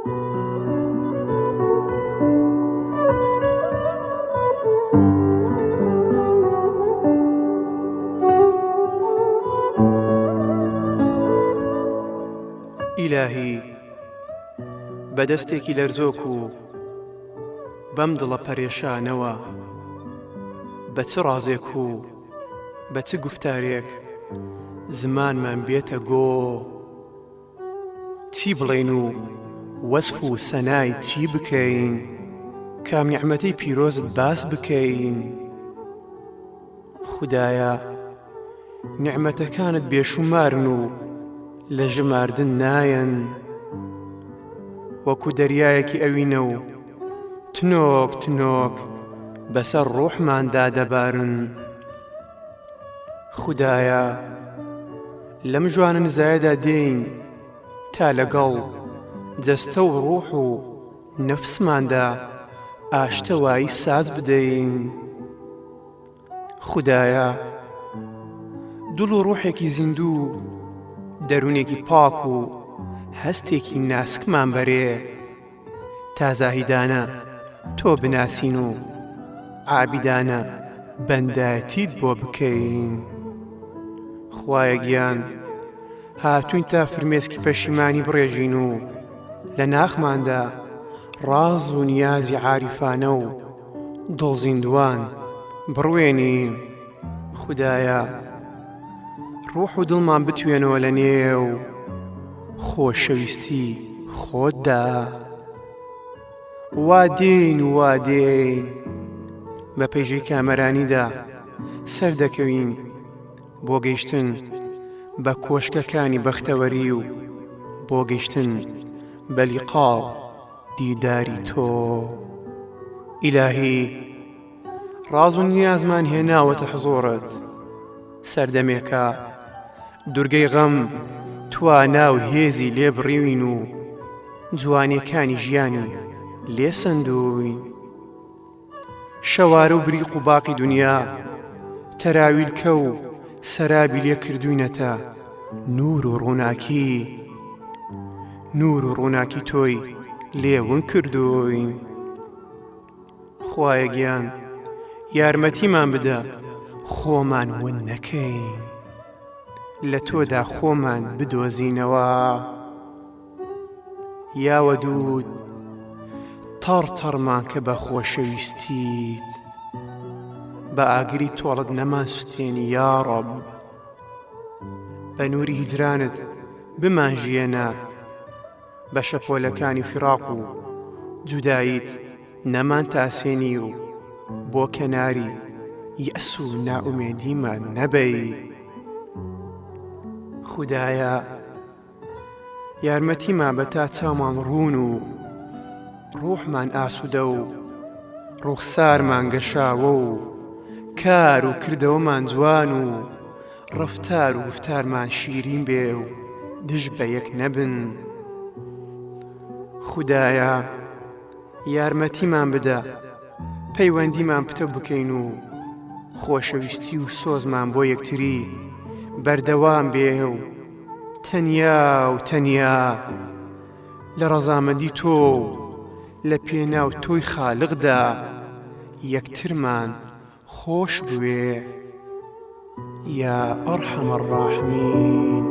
ئیلاهی بەدەستێکی لەرزۆک و بەم دڵە پەرێشانەوە بە چ ڕازێک و بە چ گوفتارێک زمانمان بێتە گۆ، چی بڵێن و وەسف و سەنای چی بکەین، کام نیعمەتەی پیرۆزت باس بکەین. خودایە نیعمەتەکانت بێشومارن و لە ژماردن نایەن، وەکو دەریایەکی ئەوینە و تنۆک تنۆک بەسەر ڕوحماندا دەبارن. خودایە لەم ژوانە نزایەدا دێین تا لەگەڵ جەستە و ڕوح و نەفسماندا ئاشتەوایی ساز بدەین. خودایە دڵ و ڕوحێکی زیندوو، دەروونێکی پاک و هەستێکی ناسکمان بەرێ، تا زاهیدانە تۆ بناسین و عابیدانە بەندایەتیت بۆ بکەین. خوایە گیان هاتوین تا فرمێسکی پەشیمانی بڕێژین و لە ناخماندا ڕاز و نیازی عاریفانە و دڵزیندوان بڕوێنین. خودایە ڕوح و دڵمان بتوێنەوە لە نێو خۆشەویستی خۆتدا. وا دێین و وا دێین بە پەیژەی کامەرانیدا سەردەکەوین بۆ گەیشتن بە کۆشکەکانی بەختەوەری و بۆ گەیشتن بە لیقا دیداری تۆ. ئیلاهی ڕاز و نیازمان هێناوەتە حزۆرت، سەردەمێکە دورگەی غەم توانا و هێزی لێ بڕیوین و جوانیەکانی ژیانی لێ سندووین. شەوارە و بریق و باقی دنیا تەراویلکە و سەرابی لێ کردوینەتە نور و ڕووناکی، نور و ڕووناکی تۆی لێون کردوین. خوایە گیان یارمەتیمان بدە خۆمان ون نەکەین، لە تۆدا خۆمان بدۆزینەوە. یا وەدود تەڕتەڕمان کە بە خۆشەویستیت، بە ئاگری تۆڵت نەمان سوتێنی یا ڕەب. بە نووری هیجرانت بمانژیێنە، بە شەپۆلەکانی فیراق و جوداییت نەمان تاسێنی و بۆ کەناری یەس و نائومێدیمان نەبەی. خودایە یارمەتیمان بە تا چاومان ڕوون و ڕوحمان ئاسوودە و ڕوخسارمان گەشاوە و کار و کردەوەمان جوان و ڕەفتار و گفتارمان شیرین بێ و دژ بە یەک نەبن. خودایە یارمەتیمان بدە پەیوەندیمان پتە بکەین و خۆشەویستی و سۆزمان بۆ یەکتری بەردەوام بێ و تەنیا و تەنیا لە ڕەزامەندی تۆ لە پێناو تۆی خالقدا یەکترمان خۆش بوێ. یا ئەرحەم الراحمین.